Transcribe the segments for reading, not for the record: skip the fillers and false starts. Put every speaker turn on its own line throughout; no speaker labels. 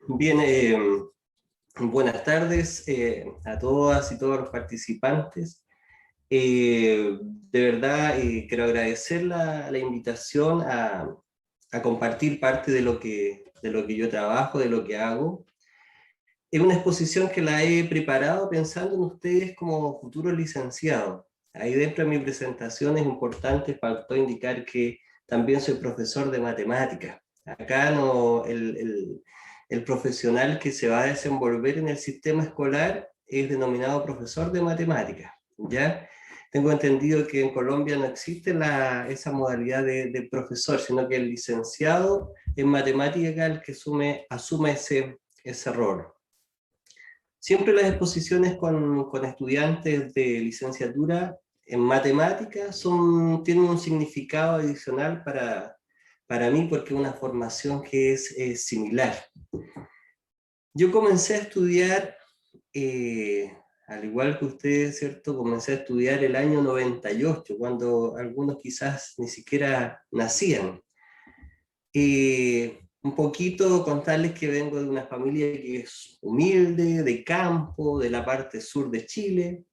Bien, buenas tardes a todas y todos los participantes. De verdad, quiero agradecer la invitación a compartir parte de lo que yo trabajo, de lo que hago. Es una exposición que la he preparado pensando en ustedes como futuros licenciados. Ahí dentro de mi presentación es importante, faltó indicar que también soy profesor de matemáticas. Acá no, el profesional que se va a desenvolver en el sistema escolar es denominado profesor de matemáticas, ¿ya? Tengo entendido que en Colombia no existe esa modalidad de profesor, sino que el licenciado en matemática es el que asume ese rol. Siempre las exposiciones con estudiantes de licenciatura en matemáticas tienen un significado adicional para mí porque es una formación que es similar. Yo comencé a estudiar, al igual que ustedes, ¿cierto? Comencé a estudiar el año 98, cuando algunos quizás ni siquiera nacían. Un poquito contarles que vengo de una familia que es humilde, de campo, de la parte sur de Chile.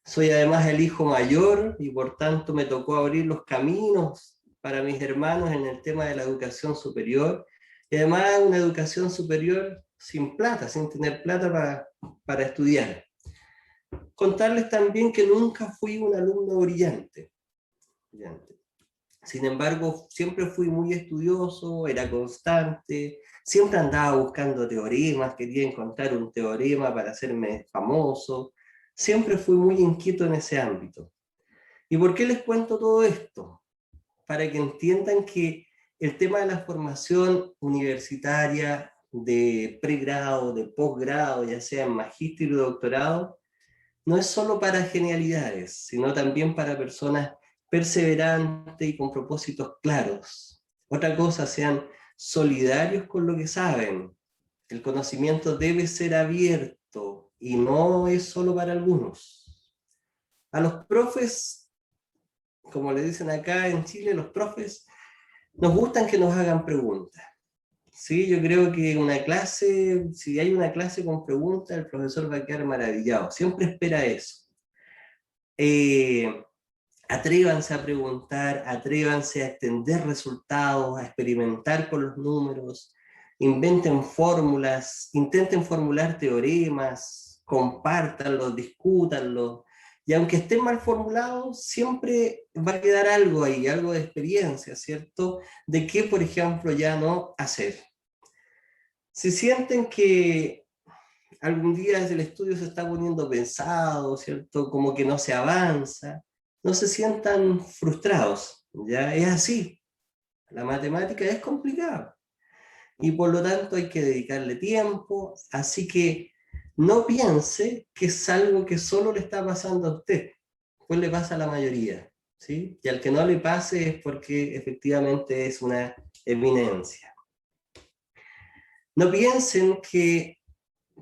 Soy además el hijo mayor y por tanto me tocó abrir los caminos para mis hermanos en el tema de la educación superior. Y además una educación superior sin plata, sin tener plata para estudiar. Contarles también que nunca fui un alumno brillante. Sin embargo, siempre fui muy estudioso, era constante, siempre andaba buscando teoremas, quería encontrar un teorema para hacerme famoso, siempre fui muy inquieto en ese ámbito. ¿Y por qué les cuento todo esto? Para que entiendan que el tema de la formación universitaria, de pregrado, de posgrado, ya sea en magíster o doctorado, no es solo para genialidades, sino también para personas perseverantes y con propósitos claros. Otra cosa, sean solidarios con lo que saben. El conocimiento debe ser abierto y no es solo para algunos. A los profes, como le dicen acá en Chile, los profes nos gustan que nos hagan preguntas. Sí, yo creo que una clase, si hay una clase con preguntas, el profesor va a quedar maravillado. Siempre espera eso. Atrévanse a preguntar, atrévanse a extender resultados, a experimentar con los números, inventen fórmulas, intenten formular teoremas, compártanlos, discútanlos, y aunque estén mal formulados, siempre va a quedar algo ahí, algo de experiencia, ¿cierto? De qué, por ejemplo, ya no hacer. Si sienten que algún día el estudio se está poniendo pesado, ¿cierto? Como que no se avanza, no se sientan frustrados, ya es así. La matemática es complicada y por lo tanto hay que dedicarle tiempo, así que no piense que es algo que solo le está pasando a usted, pues le pasa a la mayoría, ¿sí? Y al que no le pase es porque efectivamente es una eminencia. No piensen que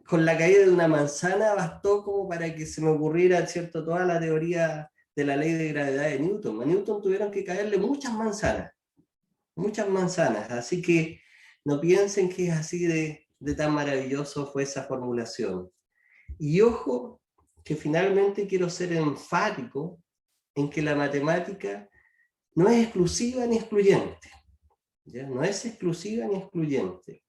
con la caída de una manzana bastó como para que se me ocurriera, ¿cierto?, toda la teoría de la ley de gravedad de Newton. A Newton tuvieron que caerle muchas manzanas, así que no piensen que es así de tan maravilloso fue esa formulación. Y ojo, que finalmente quiero ser enfático en que la matemática no es exclusiva ni excluyente, ¿ya? No es exclusiva ni excluyente.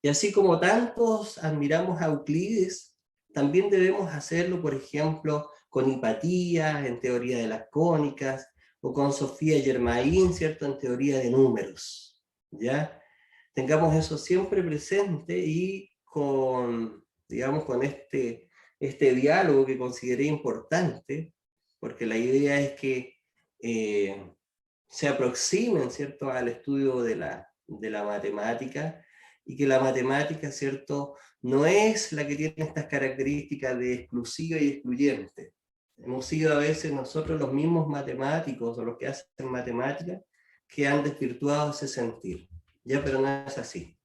Y así como tantos admiramos a Euclides, también debemos hacerlo, por ejemplo, con Hipatia en teoría de las cónicas, o con Sofía Germain, ¿cierto?, en teoría de números, ¿ya? Tengamos eso siempre presente y digamos, con este diálogo que consideré importante, porque la idea es que se aproximen, ¿cierto?, al estudio de la matemática, y que la matemática, ¿cierto?, no es la que tiene estas características de exclusiva y excluyente. Hemos sido a veces nosotros los mismos matemáticos o los que hacen matemática que han desvirtuado ese sentir, ¿ya? Pero no es así.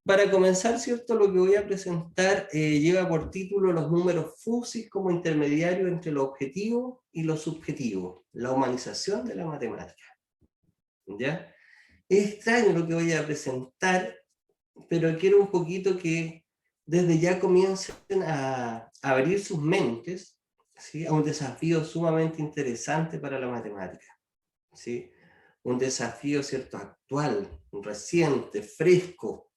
Para comenzar, ¿cierto?, lo que voy a presentar lleva por título los números fusis como intermediario entre lo objetivo y lo subjetivo, la humanización de la matemática, ¿ya? Es extraño lo que voy a presentar, pero quiero un poquito que desde ya comiencen a abrir sus mentes, ¿sí?, a un desafío sumamente interesante para la matemática, ¿sí? Un desafío, ¿cierto?, actual, reciente, fresco,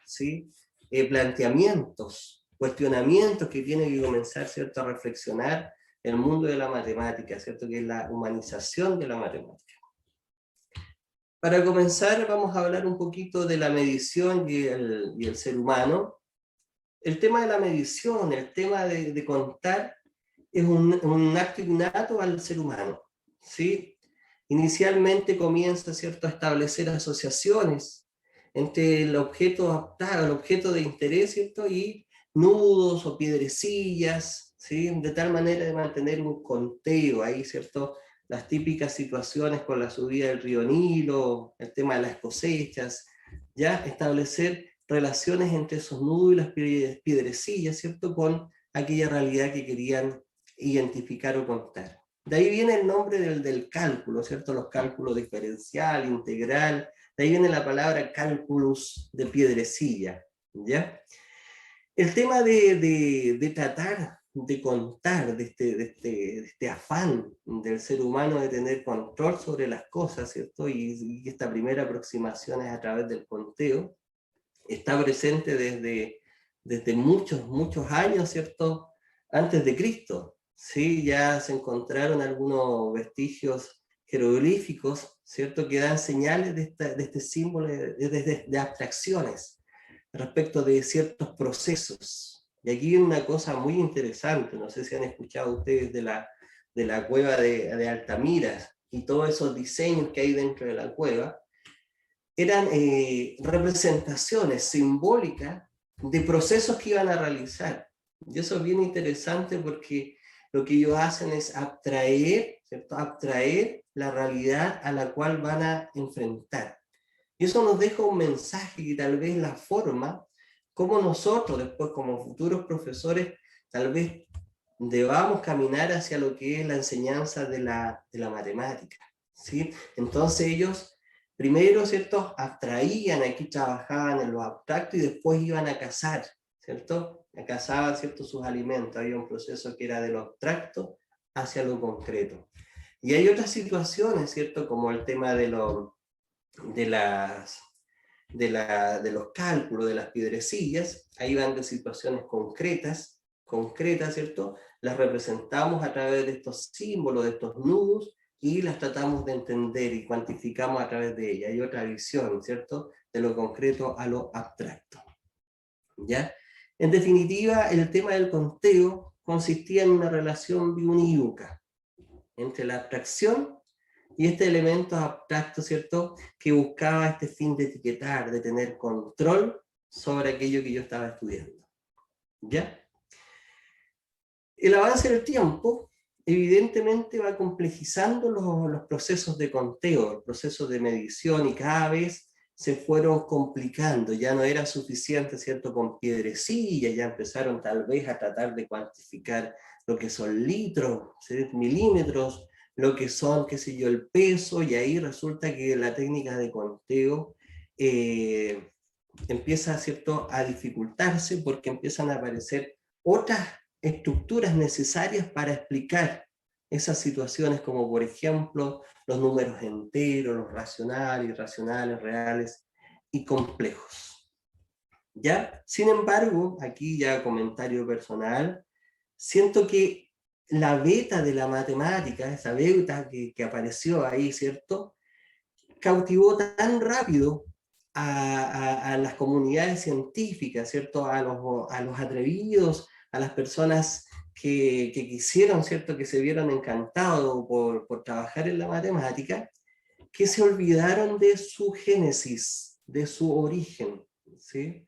¿sí? Planteamientos, cuestionamientos que tiene que comenzar, ¿cierto?, a reflexionar el mundo de la matemática, ¿cierto?, que es la humanización de la matemática. Para comenzar, vamos a hablar un poquito de la medición y el ser humano. El tema de la medición, el tema de contar, es un acto innato al ser humano, ¿sí? Inicialmente comienza, ¿cierto?, a establecer asociaciones entre el objeto, el objeto de interés, ¿cierto?, y nudos o piedrecillas, ¿sí?, de tal manera de mantener un conteo ahí, ¿cierto? Las típicas situaciones con la subida del río Nilo, el tema de las cosechas, ya establecer relaciones entre esos nudos y las piedrecillas, ¿cierto?, con aquella realidad que querían identificar o contar. De ahí viene el nombre del cálculo, ¿cierto? Los cálculos diferencial, integral, de ahí viene la palabra cálculos de piedrecilla, ¿ya? El tema de tratar de contar, de este afán del ser humano de tener control sobre las cosas, ¿cierto? Y esta primera aproximación es a través del conteo, está presente desde muchos, muchos años, ¿cierto?, antes de Cristo, ¿sí? Ya se encontraron algunos vestigios jeroglíficos, ¿cierto?, que dan señales de este símbolo, de abstracciones respecto de ciertos procesos. Y aquí viene una cosa muy interesante, no sé si han escuchado ustedes de la cueva de Altamira y todos esos diseños que hay dentro de la cueva, eran representaciones simbólicas de procesos que iban a realizar. Y eso es bien interesante porque lo que ellos hacen es abstraer, ¿cierto?, abstraer la realidad a la cual van a enfrentar. Y eso nos deja un mensaje que tal vez la forma como nosotros después como futuros profesores tal vez debamos caminar hacia lo que es la enseñanza de la matemática, ¿sí? Entonces ellos primero, ¿cierto?, abstraían, aquí trabajaban en lo abstracto y después iban a cazar, ¿cierto? Cazaban, ¿cierto?, sus alimentos. Había un proceso que era de lo abstracto hacia lo concreto. Y hay otras situaciones, ¿cierto?, como el tema de, las, de los cálculos, de las piedrecillas. Ahí van de situaciones concretas, ¿cierto? Las representamos a través de estos símbolos, de estos nudos, y las tratamos de entender y cuantificamos a través de ellas. Hay otra visión, ¿cierto?, de lo concreto a lo abstracto, ¿ya? En definitiva, el tema del conteo consistía en una relación biunívoca entre la abstracción y este elemento abstracto, ¿cierto?, que buscaba este fin de etiquetar, de tener control sobre aquello que yo estaba estudiando, ¿ya? El avance del tiempo evidentemente va complejizando los procesos de conteo, los procesos de medición, y cada vez se fueron complicando. Ya no era suficiente, ¿cierto?, con piedrecillas, ya empezaron tal vez a tratar de cuantificar lo que son litros, ¿sí?, milímetros, lo que son, qué sé yo, el peso, y ahí resulta que la técnica de conteo empieza, ¿cierto?, a dificultarse porque empiezan a aparecer otras estructuras necesarias para explicar esas situaciones, como por ejemplo los números enteros, los racionales, irracionales, reales y complejos, ¿ya? Sin embargo, aquí ya comentario personal, siento que la beta de la matemática, esa beta que apareció ahí, ¿cierto?, cautivó tan rápido a las comunidades científicas, ¿cierto?, a los atrevidos, a las personas que quisieron, ¿cierto?, que se vieron encantados por trabajar en la matemática, que se olvidaron de su génesis, de su origen, ¿sí?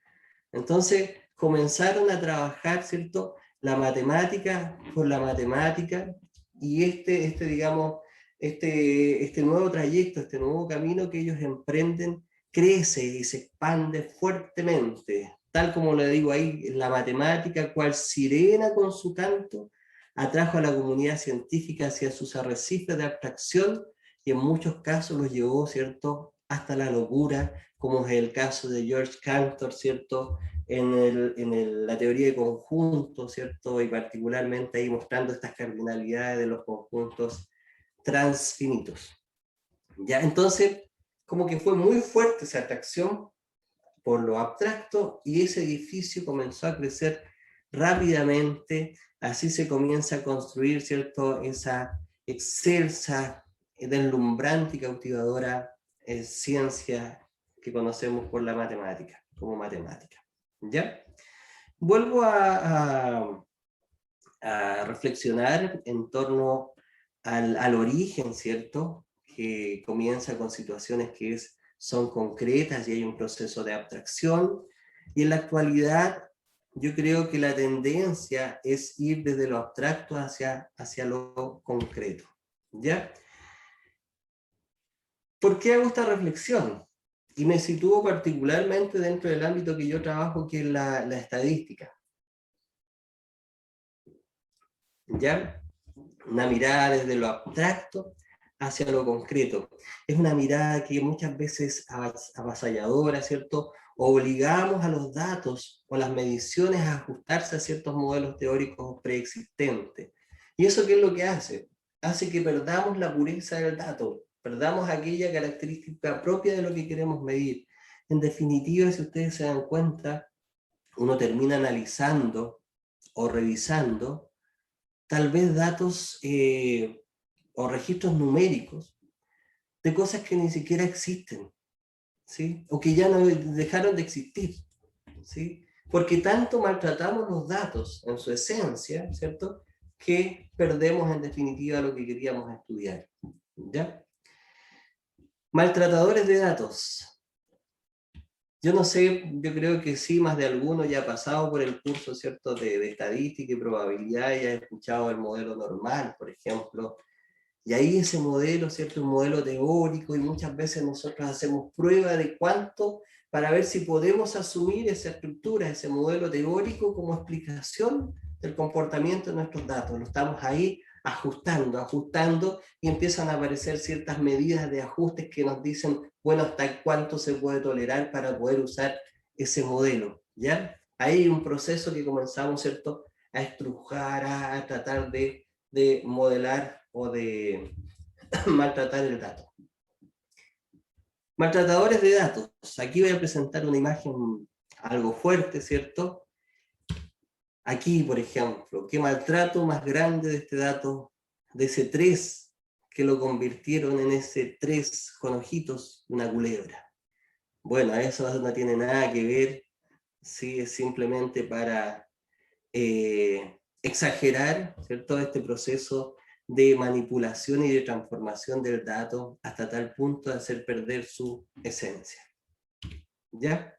Entonces comenzaron a trabajar, ¿cierto?, la matemática por la matemática, y digamos, este nuevo trayecto, este nuevo camino que ellos emprenden, crece y se expande fuertemente. Tal como le digo ahí, la matemática, cual sirena con su canto, atrajo a la comunidad científica hacia sus arrecifes de abstracción, y en muchos casos los llevó, ¿cierto?, hasta la locura, como es el caso de George Cantor, ¿cierto? La teoría de conjuntos, ¿cierto? Y particularmente ahí mostrando estas cardinalidades de los conjuntos transfinitos. ¿Ya? Entonces, como que fue muy fuerte esa atracción por lo abstracto y ese edificio comenzó a crecer rápidamente, así se comienza a construir, ¿cierto? Esa excelsa, deslumbrante y cautivadora ciencia que conocemos por la matemática, como matemática. ¿Ya? Vuelvo a reflexionar en torno al origen, ¿cierto? Que comienza con situaciones que son concretas y hay un proceso de abstracción. Y en la actualidad, yo creo que la tendencia es ir desde lo abstracto hacia lo concreto. ¿Ya? ¿Por qué hago esta reflexión? Y me sitúo particularmente dentro del ámbito que yo trabajo, que es la estadística. ¿Ya? Una mirada desde lo abstracto hacia lo concreto. Es una mirada que muchas veces avasalladora, ¿cierto? Obligamos a los datos o las mediciones a ajustarse a ciertos modelos teóricos preexistentes. ¿Y eso qué es lo que hace? Hace que perdamos la pureza del dato, perdamos aquella característica propia de lo que queremos medir. En definitiva, si ustedes se dan cuenta, uno termina analizando o revisando tal vez datos o registros numéricos de cosas que ni siquiera existen, ¿sí? O que ya no dejaron de existir, ¿sí? Porque tanto maltratamos los datos en su esencia, ¿cierto? Que perdemos en definitiva lo que queríamos estudiar, ¿ya? Maltratadores de datos. Yo no sé, yo creo que sí, más de alguno ya ha pasado por el curso, ¿cierto?, de estadística y probabilidad y ha escuchado el modelo normal, por ejemplo. Y ahí ese modelo, ¿cierto?, un modelo teórico, y muchas veces nosotros hacemos prueba de cuánto para ver si podemos asumir esa estructura, ese modelo teórico como explicación del comportamiento de nuestros datos. Lo estamos ahí ajustando, y empiezan a aparecer ciertas medidas de ajustes que nos dicen, bueno, hasta cuánto se puede tolerar para poder usar ese modelo, ¿ya? Ahí hay un proceso que comenzamos, ¿cierto?, a estrujar, a tratar de modelar o de maltratar el dato. Maltratadores de datos. Aquí voy a presentar una imagen algo fuerte, ¿cierto? Aquí, por ejemplo, ¿qué maltrato más grande de este dato? De ese 3 que lo convirtieron en ese 3 con ojitos, una culebra. Bueno, eso no tiene nada que ver, sí, es simplemente para exagerar, ¿cierto?, este proceso de manipulación y de transformación del dato hasta tal punto de hacer perder su esencia. ¿Ya?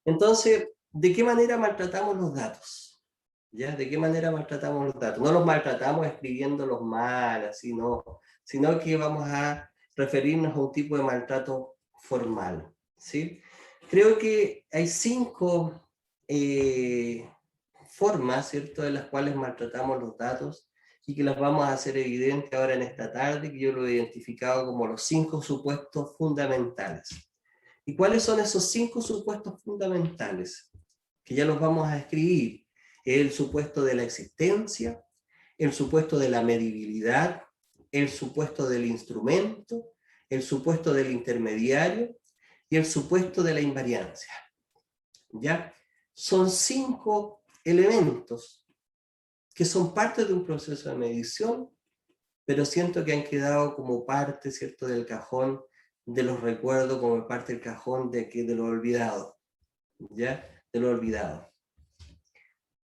Entonces, ¿de qué manera maltratamos los datos? ¿Ya? ¿De qué manera maltratamos los datos? No los maltratamos escribiéndolos mal, así no, sino que vamos a referirnos a un tipo de maltrato formal, ¿sí? Creo que hay 5 formas, ¿cierto?, de las cuales maltratamos los datos y que las vamos a hacer evidentes ahora en esta tarde, que yo lo he identificado como los 5 supuestos fundamentales. ¿Y cuáles son esos 5 supuestos fundamentales? Que ya los vamos a escribir. El supuesto de la existencia, el supuesto de la medibilidad, el supuesto del instrumento, el supuesto del intermediario y el supuesto de la invariancia. ¿Ya? Son 5 elementos que son parte de un proceso de medición, pero siento que han quedado como parte, ¿cierto?, del cajón de los recuerdos, como parte del cajón de lo olvidado, ¿ya? De lo olvidado.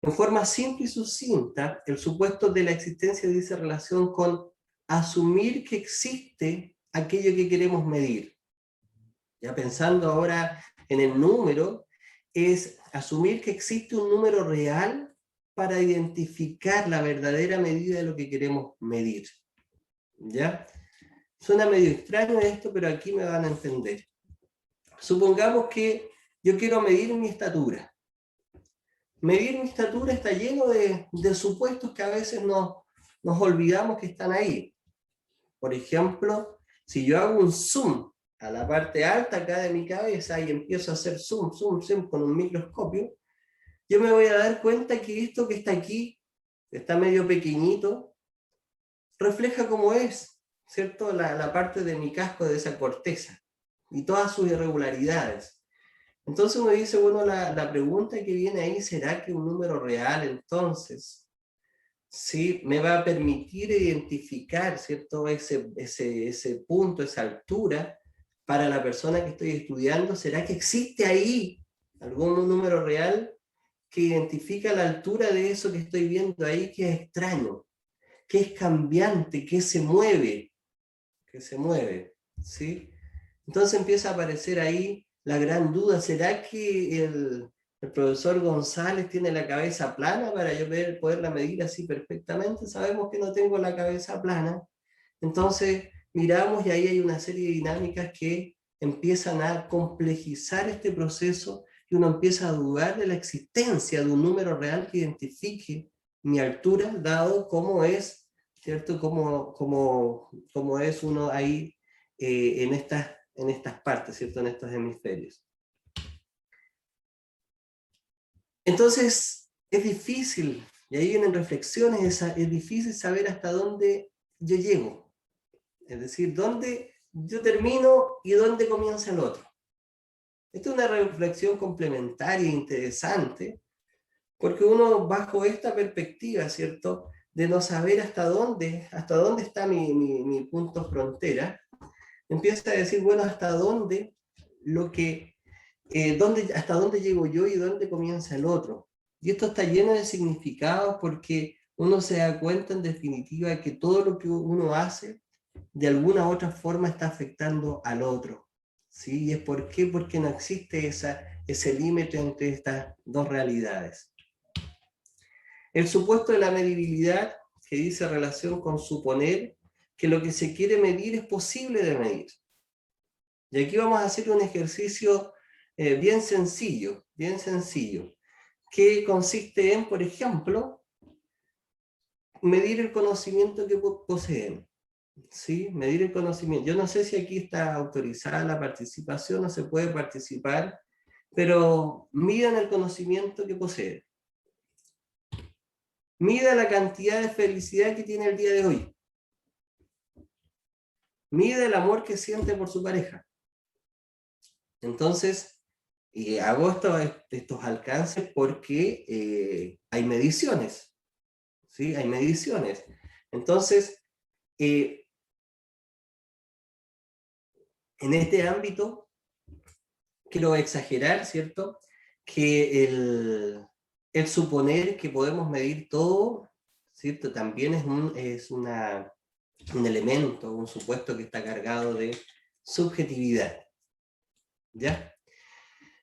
En forma simple y sucinta, el supuesto de la existencia dice relación con asumir que existe aquello que queremos medir. Ya pensando ahora en el número, es asumir que existe un número real para identificar la verdadera medida de lo que queremos medir. ¿Ya? Suena medio extraño esto, pero aquí me van a entender. Supongamos que yo quiero medir mi estatura. Medir mi estatura está lleno de supuestos que a veces nos olvidamos que están ahí. Por ejemplo, si yo hago un zoom a la parte alta acá de mi cabeza y empiezo a hacer zoom, zoom, zoom con un microscopio, yo me voy a dar cuenta que esto que está aquí, está medio pequeñito, refleja cómo es, ¿cierto? La parte de mi casco, de esa corteza, y todas sus irregularidades. Entonces uno dice, bueno, la pregunta que viene ahí, ¿será que un número real entonces, sí, me va a permitir identificar, ¿cierto? Ese punto, esa altura, para la persona que estoy estudiando? ¿Será que existe ahí algún número real que identifica la altura de eso que estoy viendo ahí, que es extraño, que es cambiante, que se mueve, ¿sí? Entonces empieza a aparecer ahí la gran duda, ¿será que el profesor González tiene la cabeza plana para yo poderla medir así perfectamente? Sabemos que no tengo la cabeza plana. Entonces miramos y ahí hay una serie de dinámicas que empiezan a complejizar este proceso y uno empieza a dudar de la existencia de un número real que identifique mi altura, dado cómo es, ¿cierto? Cómo es uno ahí en estas partes, ¿cierto? En estos hemisferios. Entonces, es difícil, y ahí vienen reflexiones, es difícil saber hasta dónde yo llego. Es decir, dónde yo termino y dónde comienza el otro. Esta es una reflexión complementaria e interesante, porque uno bajo esta perspectiva, ¿cierto?, de no saber hasta dónde está mi punto frontera, empieza a decir, bueno, hasta dónde hasta dónde llego yo y dónde comienza el otro. Y esto está lleno de significados porque uno se da cuenta en definitiva que todo lo que uno hace de alguna u otra forma está afectando al otro. ¿Sí? ¿Y es por qué? Porque no existe ese límite entre estas dos realidades. El supuesto de la medibilidad, que dice relación con suponer que lo que se quiere medir es posible de medir. Y aquí vamos a hacer un ejercicio bien sencillo, que consiste en, por ejemplo, medir el conocimiento que poseen. ¿Sí? Medir el conocimiento. Yo no sé si aquí está autorizada la participación, no se puede participar, pero midan el conocimiento que poseen. Mida la cantidad de felicidad que tiene el día de hoy. Mide el amor que siente por su pareja. Entonces, hago estos alcances porque hay mediciones. ¿Sí? Hay mediciones. Entonces, en este ámbito, quiero exagerar, ¿cierto?, que el suponer que podemos medir todo, ¿cierto?, también es un elemento, un supuesto que está cargado de subjetividad. ¿Ya?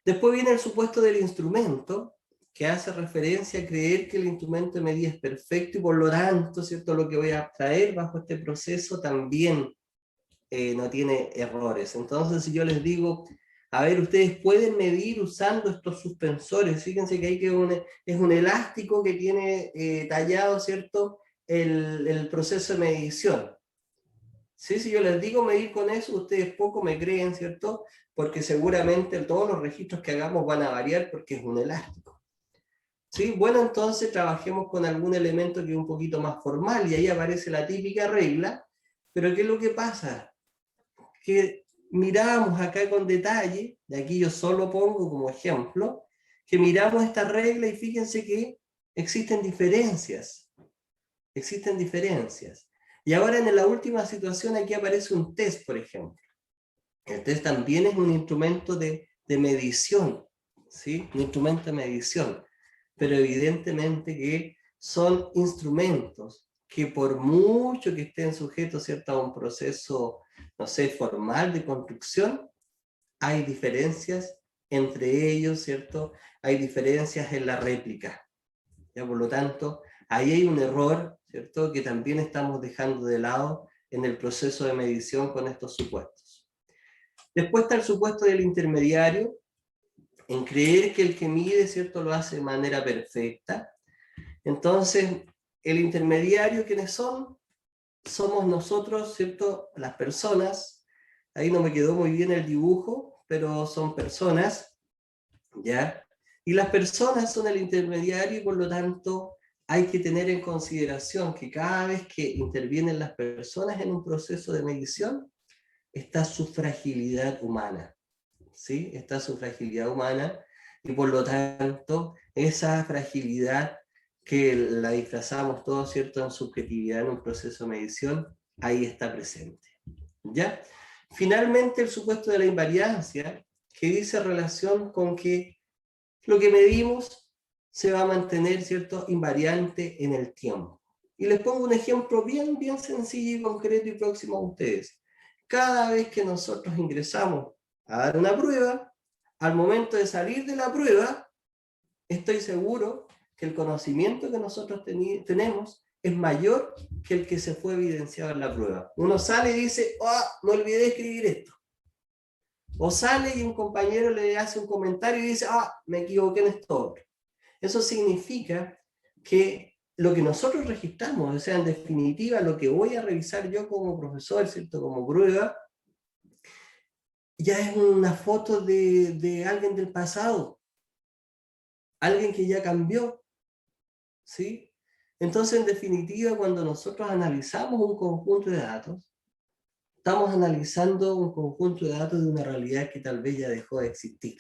Después viene el supuesto del instrumento, que hace referencia a creer que el instrumento de medida es perfecto y por lo tanto, ¿cierto?, lo que voy a traer bajo este proceso también no tiene errores. Entonces, si yo les digo, a ver, ustedes pueden medir usando estos suspensores, fíjense que ahí es un elástico que tiene tallado, ¿cierto?, el proceso de medición. ¿Sí? Si yo les digo medir con eso, ustedes poco me creen, ¿cierto? Porque seguramente todos los registros que hagamos van a variar porque es un elástico. ¿Sí? Bueno, entonces trabajemos con algún elemento que es un poquito más formal y ahí aparece la típica regla, pero ¿qué es lo que pasa? Que miramos acá con detalle, de aquí yo solo pongo como ejemplo, que miramos esta regla y fíjense que existen diferencias. Existen diferencias. Y ahora en la última situación aquí aparece un test, por ejemplo. El test también es un instrumento de medición, ¿sí? Un instrumento de medición. Pero evidentemente que son instrumentos que por mucho que estén sujetos, ¿cierto?, a un proceso, no sé, formal de construcción, hay diferencias entre ellos, ¿cierto? Hay diferencias en la réplica. ¿Ya? Por lo tanto, ahí hay un error, ¿cierto?, que también estamos dejando de lado en el proceso de medición con estos supuestos. Después está el supuesto del intermediario, en creer que el que mide, ¿cierto?, lo hace de manera perfecta. Entonces, el intermediario, ¿quiénes son? Somos nosotros, ¿cierto?, las personas ahí no me quedó muy bien el dibujo, pero son personas, ¿ya? Y las personas son el intermediario y por lo tanto hay que tener en consideración que cada vez que intervienen las personas en un proceso de medición, está su fragilidad humana, ¿sí? Está su fragilidad humana y por lo tanto esa fragilidad que la disfrazamos todos, ¿cierto?, en subjetividad en un proceso de medición, ahí está presente, ¿ya? Finalmente, el supuesto de la invariancia, que dice relación con que lo que medimos se va a mantener, ¿cierto?, invariante en el tiempo. Y les pongo un ejemplo bien, bien sencillo y concreto y próximo a ustedes. Cada vez que nosotros ingresamos a dar una prueba, al momento de salir de la prueba, estoy seguro que el conocimiento que nosotros tenemos es mayor que el que se fue evidenciado en la prueba. Uno sale y dice, oh, me olvidé de escribir esto. O sale y un compañero le hace un comentario y dice, ah, me equivoqué en esto. Eso significa que lo que nosotros registramos, o sea, en definitiva, lo que voy a revisar yo como profesor, ¿cierto?, como prueba, ya es una foto de alguien del pasado, alguien que ya cambió, ¿sí? Entonces, en definitiva, cuando nosotros analizamos un conjunto de datos, estamos analizando un conjunto de datos de una realidad que tal vez ya dejó de existir.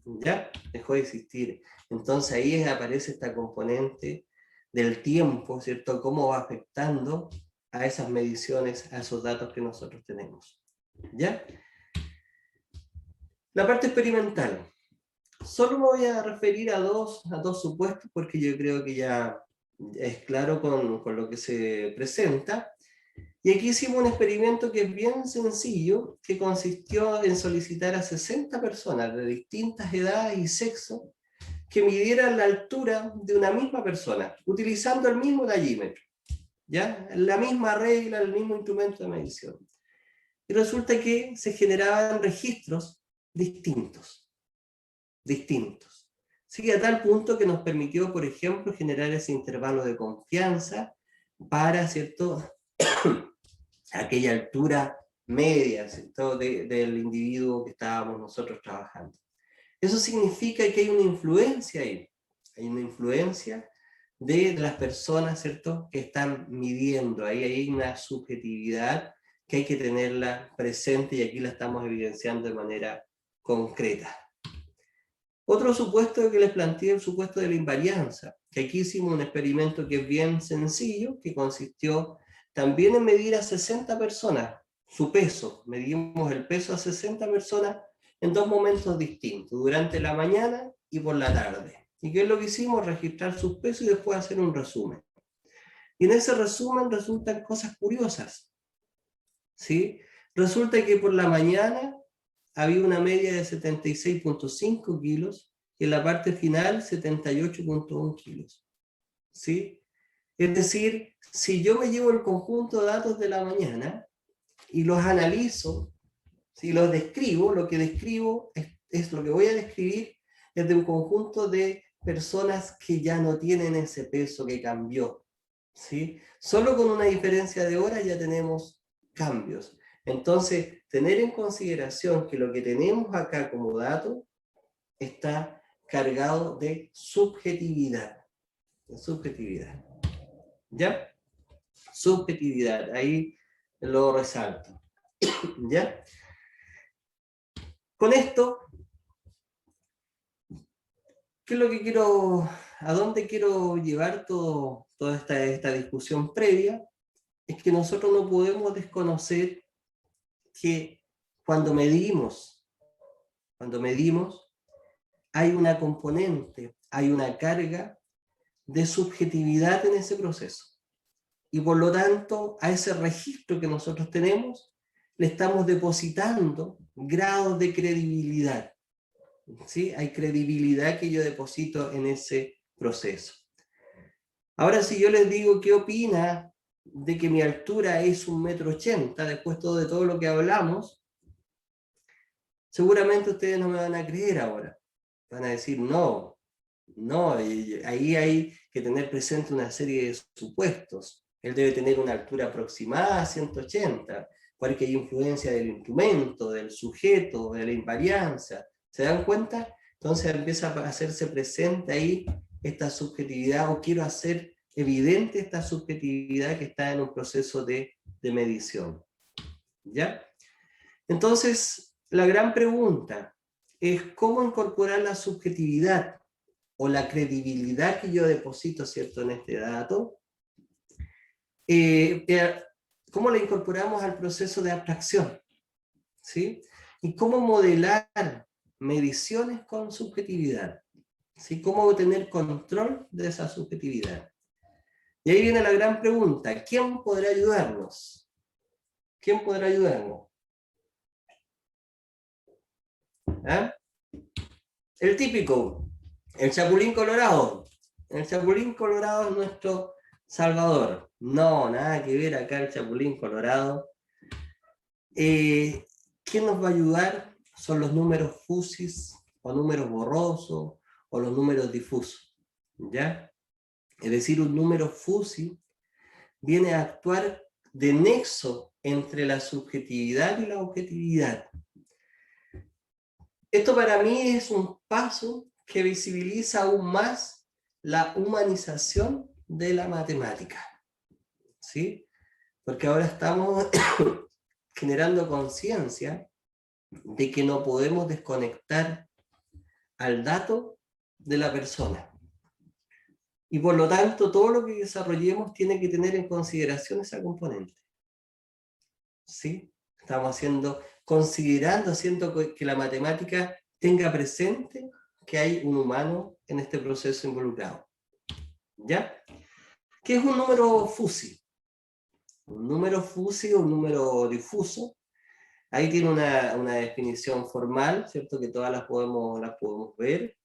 ¿Ya? Dejó de existir. Entonces ahí aparece esta componente del tiempo, ¿cierto? Cómo va afectando a esas mediciones, a esos datos que nosotros tenemos. ¿Ya? La parte experimental. Solo me voy a referir a dos supuestos porque yo creo que ya es claro con lo que se presenta. Y aquí hicimos un experimento que es bien sencillo, que consistió en solicitar a 60 personas de distintas edades y sexos que midieran la altura de una misma persona, utilizando el mismo tallímetro, ¿ya? La misma regla, el mismo instrumento de medición. Y resulta que se generaban registros distintos. Sí, a tal punto que nos permitió, por ejemplo, generar ese intervalo de confianza para, ¿cierto?, aquella altura media, ¿cierto?, del individuo que estábamos nosotros trabajando. Eso significa que hay una influencia ahí, hay una influencia de las personas, ¿cierto?, que están midiendo, ahí hay una subjetividad que hay que tenerla presente y aquí la estamos evidenciando de manera concreta. Otro supuesto que les planteé, el supuesto de la invarianza, que aquí hicimos un experimento que es bien sencillo, que consistió también en medir a 60 personas, su peso, medimos el peso a 60 personas en dos momentos distintos, durante la mañana y por la tarde. ¿Y qué es lo que hicimos? Registrar sus pesos y después hacer un resumen. Y en ese resumen resultan cosas curiosas, ¿sí? Resulta que por la mañana había una media de 76.5 kilos y en la parte final 78.1 kilos, ¿sí? Es decir, si yo me llevo el conjunto de datos de la mañana y los analizo, si los describo, lo que describo es lo que voy a describir es de un conjunto de personas que ya no tienen ese peso que cambió, ¿sí? Solo con una diferencia de horas ya tenemos cambios. Entonces, tener en consideración que lo que tenemos acá como dato está cargado de subjetividad. De subjetividad. ¿Ya? Subjetividad, ahí lo resalto. ¿Ya? Con esto, ¿qué es lo que quiero, a dónde quiero llevar toda esta discusión previa? Es que nosotros no podemos desconocer que cuando medimos, hay una componente, hay una carga de subjetividad en ese proceso. Y por lo tanto, a ese registro que nosotros tenemos, le estamos depositando grados de credibilidad. ¿Sí? Hay credibilidad que yo deposito en ese proceso. Ahora, si yo les digo qué opina de que mi altura es 1,80 m, después de todo lo que hablamos, seguramente ustedes no me van a creer ahora. Van a decir, no, ahí hay que tener presente una serie de supuestos. Él debe tener una altura aproximada a 180, porque hay influencia del instrumento, del sujeto, de la invarianza. ¿Se dan cuenta? Entonces empieza a hacerse presente ahí esta subjetividad, o quiero hacer evidente esta subjetividad que está en un proceso de medición. ¿Ya? Entonces, la gran pregunta es cómo incorporar la subjetividad o la credibilidad que yo deposito, ¿cierto?, en este dato. ¿Cómo la incorporamos al proceso de abstracción? ¿Sí? Y cómo modelar mediciones con subjetividad. ¿Sí? ¿Cómo tener control de esa subjetividad? Y ahí viene la gran pregunta, ¿quién podrá ayudarnos? ¿Quién podrá ayudarnos? ¿Ah? El típico, el Chapulín Colorado. El Chapulín Colorado es nuestro salvador. No, nada que ver acá el Chapulín Colorado. ¿Quién nos va a ayudar? Son los números fusis, o números borrosos, o los números difusos. ¿Ya? Es decir, un número fusi viene a actuar de nexo entre la subjetividad y la objetividad. Esto para mí es un paso que visibiliza aún más la humanización de la matemática. ¿Sí? Porque ahora estamos generando conciencia de que no podemos desconectar al dato de la persona. Y por lo tanto, todo lo que desarrollemos tiene que tener en consideración esa componente. ¿Sí? Estamos haciendo que la matemática tenga presente que hay un humano en este proceso involucrado. ¿Ya? ¿Qué es un número fusi? Un número fusi o un número difuso. Ahí tiene una definición formal, ¿cierto? Que todas las podemos ver.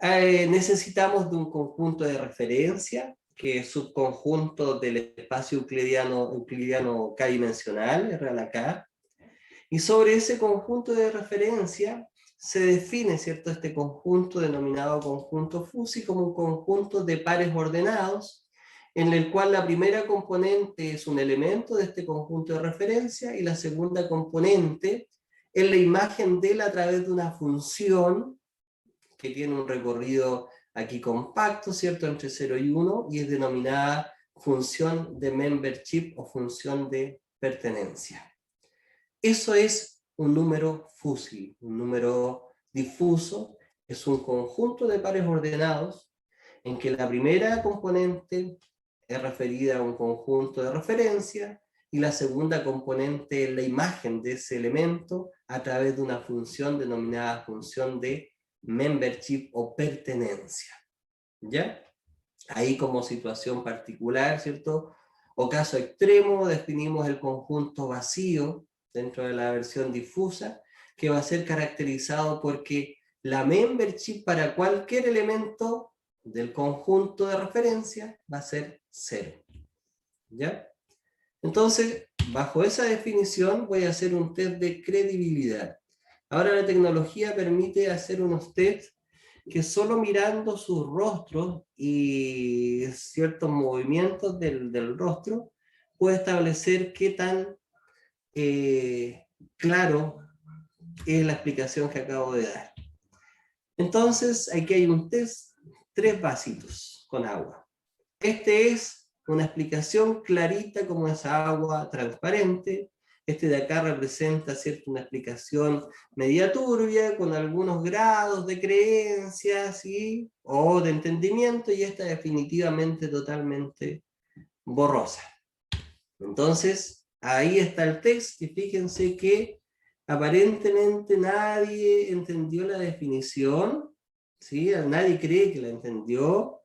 Necesitamos de un conjunto de referencia, que es subconjunto del espacio euclidiano k-dimensional, R a la k. Y sobre ese conjunto de referencia se define, ¿cierto?, este conjunto denominado conjunto fusi como un conjunto de pares ordenados, en el cual la primera componente es un elemento de este conjunto de referencia y la segunda componente es la imagen de él a través de una función que tiene un recorrido aquí compacto, ¿cierto?, entre 0 y 1, y es denominada función de membership o función de pertenencia. Eso es un número fusi. Un número difuso es un conjunto de pares ordenados en que la primera componente es referida a un conjunto de referencia y la segunda componente es la imagen de ese elemento a través de una función denominada función de membership o pertenencia. ¿Ya? Ahí como situación particular, ¿cierto? O caso extremo, definimos el conjunto vacío dentro de la versión difusa, que va a ser caracterizado porque la membership para cualquier elemento del conjunto de referencia va a ser 0. ¿Ya? Entonces, bajo esa definición voy a hacer un test de credibilidad. Ahora la tecnología permite hacer unos tests que solo mirando sus rostros y ciertos movimientos del rostro puede establecer qué tan claro es la explicación que acabo de dar. Entonces, aquí hay un test, 3 vasitos con agua. Este es una explicación clarita como esa agua transparente. Este de acá representa, ¿cierto?, una explicación media turbia, con algunos grados de creencia, ¿sí?, o de entendimiento, y esta definitivamente totalmente borrosa. Entonces, ahí está el texto, y fíjense que aparentemente nadie entendió la definición, ¿sí? Nadie cree que la entendió.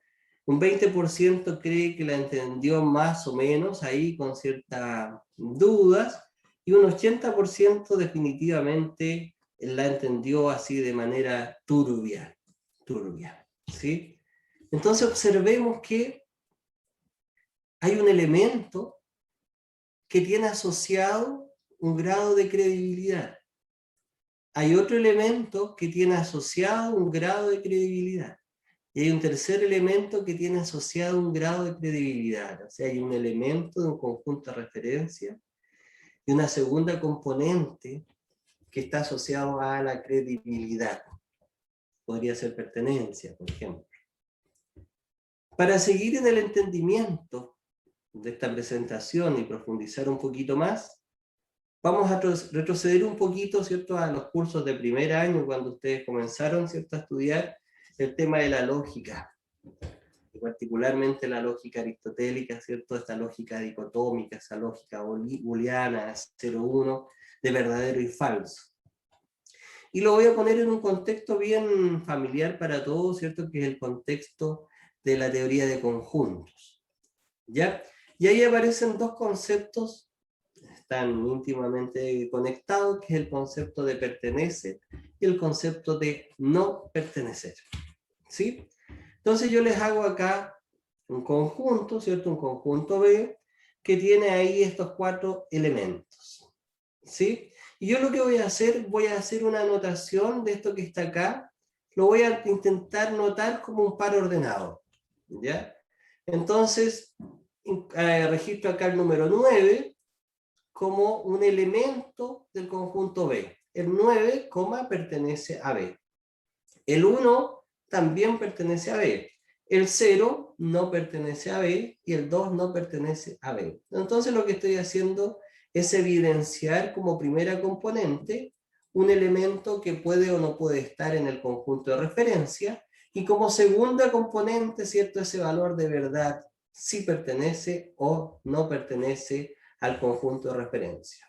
Un 20% cree que la entendió más o menos, ahí con ciertas dudas, y un 80% definitivamente la entendió así de manera turbia, ¿sí? Entonces observemos que hay un elemento que tiene asociado un grado de credibilidad. Hay otro elemento que tiene asociado un grado de credibilidad. Y hay un tercer elemento que tiene asociado un grado de credibilidad. O sea, hay un elemento de un conjunto de referencia y una segunda componente que está asociado a la credibilidad. Podría ser pertenencia, por ejemplo. Para seguir en el entendimiento de esta presentación y profundizar un poquito más, vamos a retroceder un poquito, ¿cierto?, a los cursos de primer año, cuando ustedes comenzaron, ¿cierto?, a estudiar el tema de la lógica, y particularmente la lógica aristotélica, ¿cierto?, esta lógica dicotómica, esa lógica booleana, 0-1, de verdadero y falso. Y lo voy a poner en un contexto bien familiar para todos, ¿cierto?, que es el contexto de la teoría de conjuntos, ¿ya? Y ahí aparecen dos conceptos, están íntimamente conectados, que es el concepto de pertenece y el concepto de no pertenecer, ¿sí? Entonces yo les hago acá un conjunto, ¿cierto? Un conjunto B, que tiene ahí estos 4 elementos, ¿sí? Y yo lo que voy a hacer una anotación de esto que está acá, lo voy a intentar notar como un par ordenado, ¿ya? Entonces, registro acá el número 9 como un elemento del conjunto B. El 9, pertenece a B. El 1 también pertenece a B. El 0 no pertenece a B y el 2 no pertenece a B. Entonces lo que estoy haciendo es evidenciar como primera componente un elemento que puede o no puede estar en el conjunto de referencia, y como segunda componente, ¿cierto?, ese valor de verdad, si pertenece o no pertenece al conjunto de referencia.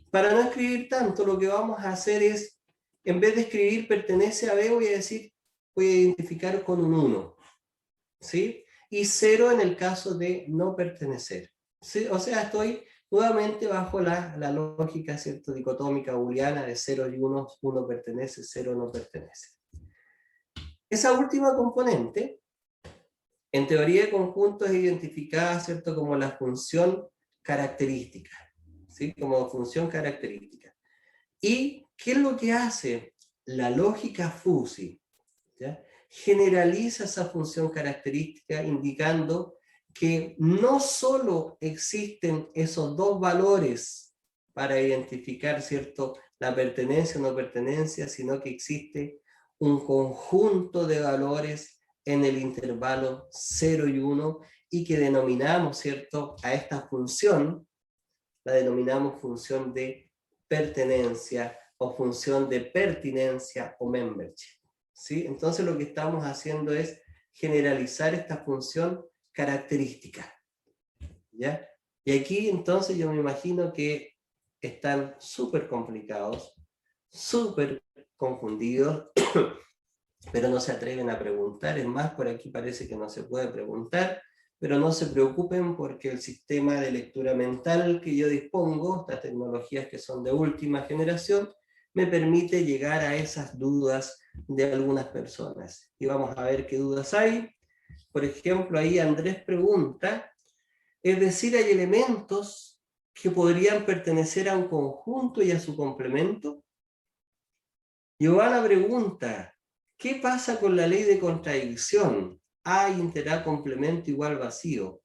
Para no escribir tanto, lo que vamos a hacer es, en vez de escribir pertenece a B, voy a identificar con un 1, ¿sí? Y 0 en el caso de no pertenecer, ¿sí? O sea, estoy nuevamente bajo la lógica, ¿cierto?, dicotómica booleana de 0 y 1, 1 pertenece, 0 no pertenece. Esa última componente, en teoría de conjuntos, es identificada, ¿cierto?, como la función característica, ¿sí? Como función característica. ¿Y qué es lo que hace? La lógica fuzzy, ¿ya? Generaliza esa función característica indicando que no solo existen esos dos valores para identificar, ¿cierto?, la pertenencia o no pertenencia, sino que existe un conjunto de valores en el intervalo 0 y 1, y que denominamos, ¿cierto?, a esta función, la denominamos función de pertenencia o función de pertinencia o membership, ¿sí? Entonces lo que estamos haciendo es generalizar esta función característica, ¿ya? Y aquí entonces yo me imagino que están súper complicados, súper confundidos, pero no se atreven a preguntar. Es más, por aquí parece que no se puede preguntar, pero no se preocupen, porque el sistema de lectura mental que yo dispongo, estas tecnologías que son de última generación, me permite llegar a esas dudas de algunas personas. Y vamos a ver qué dudas hay. Por ejemplo, ahí Andrés pregunta, es decir, ¿hay elementos que podrían pertenecer a un conjunto y a su complemento? Giovanna pregunta, ¿qué pasa con la ley de contradicción? A inter A complemento igual vacío.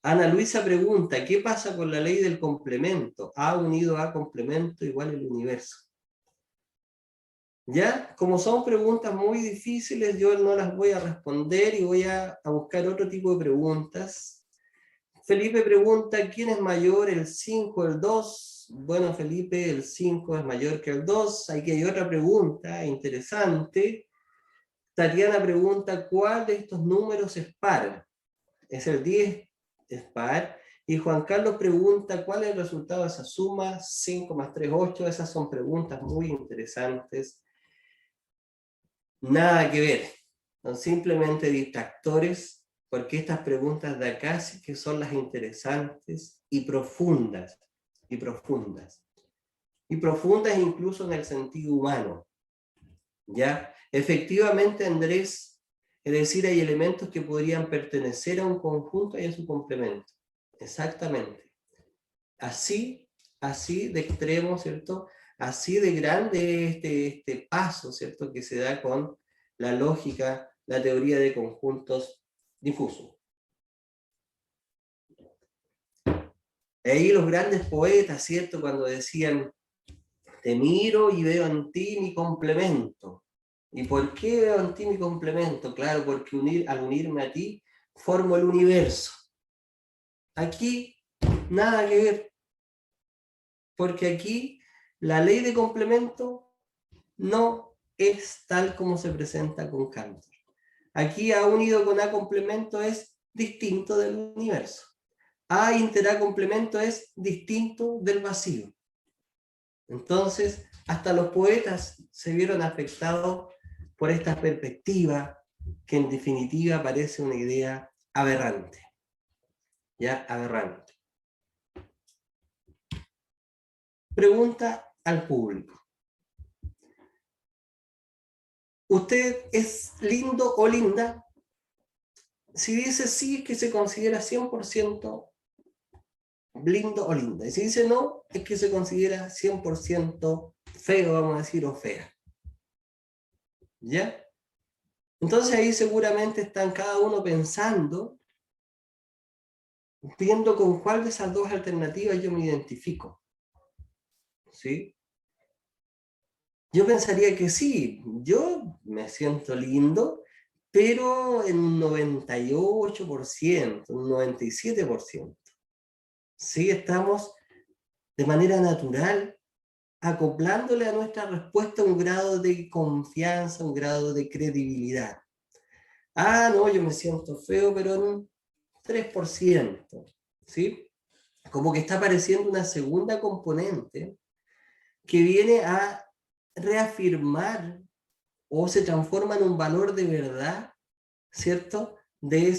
Ana Luisa pregunta, ¿qué pasa con la ley del complemento? A unido a complemento igual el universo. ¿Ya? Como son preguntas muy difíciles, yo no las voy a responder y voy a buscar otro tipo de preguntas. Felipe pregunta, ¿quién es mayor, el 5 o el 2? Bueno, Felipe, el 5 es mayor que el 2. Aquí hay otra pregunta interesante. Tatiana pregunta, ¿cuál de estos números es par? Es el 10, es par. Y Juan Carlos pregunta, ¿cuál es el resultado de esa suma? 5 más 3, 8. Esas son preguntas muy interesantes. Nada que ver. Son simplemente distractores, porque estas preguntas de acá sí que son las interesantes y profundas. Y profundas. Y profundas incluso en el sentido humano. ¿Ya? Efectivamente, Andrés, es decir, hay elementos que podrían pertenecer a un conjunto y a su complemento. Exactamente. Así de extremo, ¿cierto? Así de grande este paso, ¿cierto?, que se da con la lógica, la teoría de conjuntos difusos. Ahí los grandes poetas, ¿cierto? Cuando decían, te miro y veo en ti mi complemento. ¿Y por qué veo en ti mi complemento? Claro, porque al unirme a ti, formo el universo. Aquí, nada que ver. Porque aquí, la ley de complemento no es tal como se presenta con Cantor. Aquí A unido con A complemento es distinto del universo. A inter A complemento es distinto del vacío. Entonces, hasta los poetas se vieron afectados por esta perspectiva que en definitiva parece una idea aberrante. Ya, aberrante. Pregunta al público. ¿Usted es lindo o linda? Si dice sí, es que se considera 100% lindo o linda. Y si dice no, es que se considera 100% feo, vamos a decir, o fea. ¿Ya? Entonces ahí seguramente están cada uno pensando, viendo con cuál de esas dos alternativas yo me identifico. ¿Sí? Yo pensaría que sí, yo me siento lindo, pero en un 98%, un 97%. Sí, estamos de manera natural acoplándole a nuestra respuesta un grado de confianza, un grado de credibilidad. Ah, no, yo me siento feo, pero en un 3%, ¿sí? Como que está apareciendo una segunda componente que viene a reafirmar o se transforma en un valor de verdad, ¿cierto? De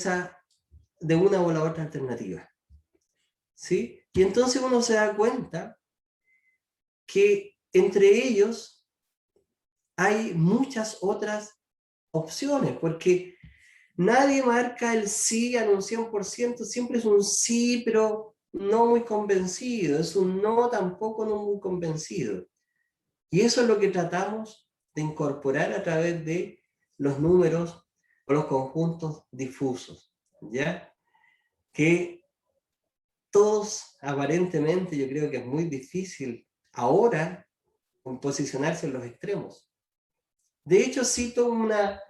una o la otra alternativa, ¿sí? Y entonces uno se da cuenta que entre ellos hay muchas otras opciones, porque nadie marca el sí en un 100%, siempre es un sí, pero no muy convencido, es un no tampoco no muy convencido. Y eso es lo que tratamos de incorporar a través de los números o los conjuntos difusos, ¿ya? Que todos aparentemente, yo creo que es muy difícil ahora posicionarse en los extremos. De hecho, cito una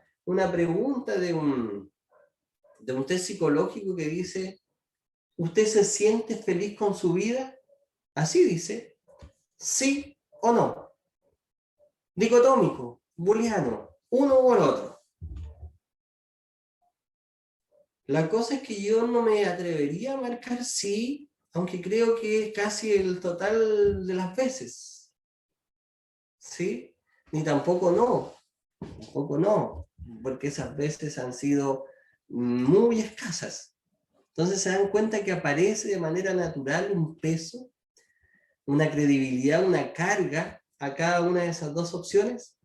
pregunta de un test psicológico que dice, ¿usted se siente feliz con su vida? Así dice, sí o no. Dicotómico, booleano, uno o el otro. La cosa es que yo no me atrevería a marcar sí, aunque creo que es casi el total de las veces. ¿Sí? Ni tampoco no. Tampoco no. Porque esas veces han sido muy escasas. Entonces se dan cuenta que aparece de manera natural un peso, una credibilidad, una carga a cada una de esas dos opciones.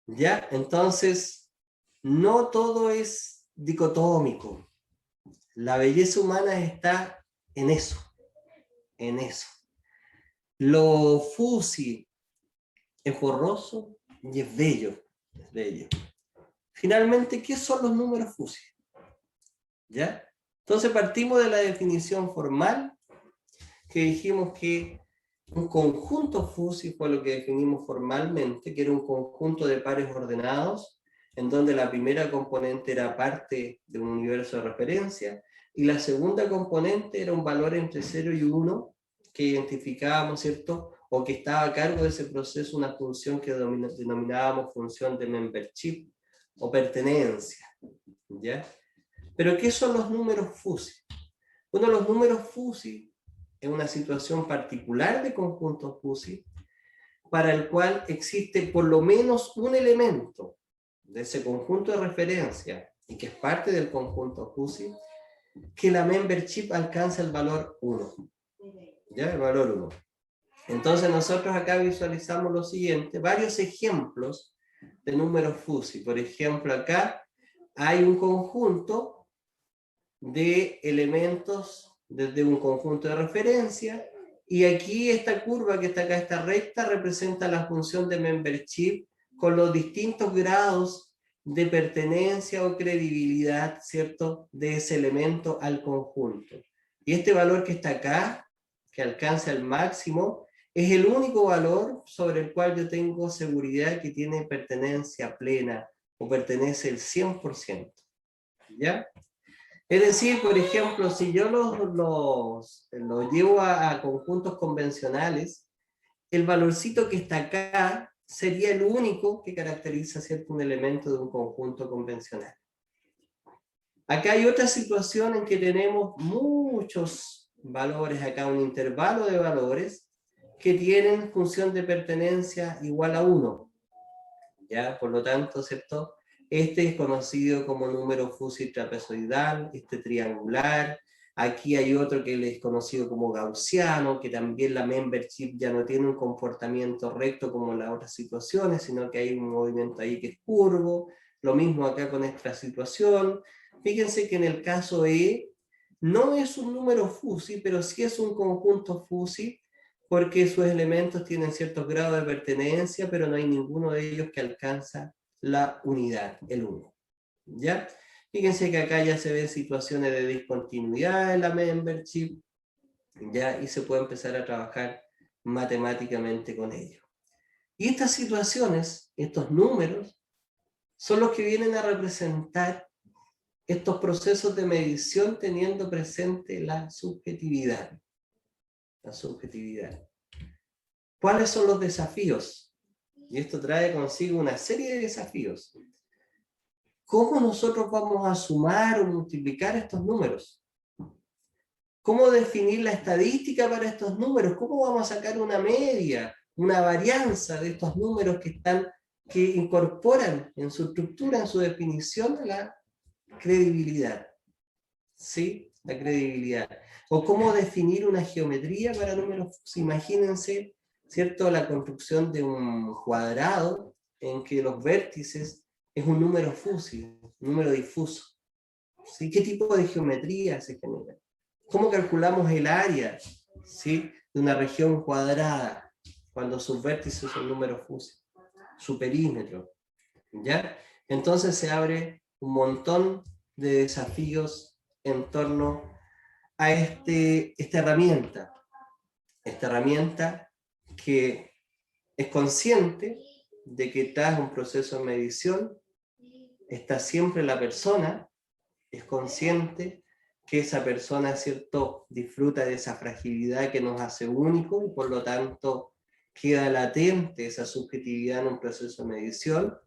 ¿Ya? Entonces, no todo es dicotómico. La belleza humana está en eso, en eso. Lo fusi es borroso y es bello, es bello. Finalmente, ¿qué son los números fusi? ¿Ya? Entonces partimos de la definición formal, que dijimos que un conjunto fusi fue lo que definimos formalmente, que era un conjunto de pares ordenados, en donde la primera componente era parte de un universo de referencia, y la segunda componente era un valor entre 0 y 1, que identificábamos, ¿cierto? O que estaba a cargo de ese proceso una función que denominábamos función de membership o pertenencia, ¿ya? Pero ¿qué son los números fusi? Bueno, los números fusi es una situación particular de conjuntos fusi para el cual existe por lo menos un elemento de ese conjunto de referencia y que es parte del conjunto fusi, que la membership alcanza el valor 1. ¿Ya? El valor 1. Entonces nosotros acá visualizamos lo siguiente, varios ejemplos de números fusi. Por ejemplo, acá hay un conjunto de elementos desde un conjunto de referencia, y aquí esta curva que está acá, esta recta, representa la función de membership con los distintos grados de pertenencia o credibilidad, ¿cierto?, de ese elemento al conjunto. Y este valor que está acá, que alcanza el máximo, es el único valor sobre el cual yo tengo seguridad que tiene pertenencia plena o pertenece el 100%. ¿Ya? Es decir, por ejemplo, si yo los llevo a conjuntos convencionales, el valorcito que está acá sería el único que caracteriza, ¿cierto?, un elemento de un conjunto convencional. Acá hay otra situación en que tenemos muchos valores, acá un intervalo de valores que tienen función de pertenencia igual a 1. ¿Ya? Por lo tanto, ¿cierto?, este es conocido como número fúsil trapezoidal, este triangular. Aquí hay otro que es conocido como gaussiano, que también la membership ya no tiene un comportamiento recto como en las otras situaciones, sino que hay un movimiento ahí que es curvo. Lo mismo acá con esta situación. Fíjense que en el caso E no es un número fúsil, pero sí es un conjunto fúsil, porque sus elementos tienen ciertos grados de pertenencia, pero no hay ninguno de ellos que alcanza la unidad, el 1. ¿Ya? Fíjense que acá ya se ven situaciones de discontinuidad en la membership, ¿ya? Y se puede empezar a trabajar matemáticamente con ello. Y estas situaciones, estos números, son los que vienen a representar estos procesos de medición teniendo presente la subjetividad. La subjetividad. ¿Cuáles son los desafíos? Y esto trae consigo una serie de desafíos. ¿Cómo nosotros vamos a sumar o multiplicar estos números? ¿Cómo definir la estadística para estos números? ¿Cómo vamos a sacar una media, una varianza de estos números que incorporan en su estructura, en su definición, la credibilidad? ¿Sí? La credibilidad. O cómo definir una geometría para números. Imagínense, ¿cierto?, la construcción de un cuadrado en que los vértices es un número fúsil, un número difuso. ¿Sí? ¿Qué tipo de geometría se genera? ¿Cómo calculamos el área, ¿sí?, de una región cuadrada cuando sus vértices son números fúsiles? Su perímetro. ¿Ya? Entonces se abre un montón de desafíos en torno a esta herramienta que es consciente de que tras un proceso de medición está siempre la persona, es consciente que esa persona, ¿cierto?, disfruta de esa fragilidad que nos hace únicos y por lo tanto queda latente esa subjetividad en un proceso de medición.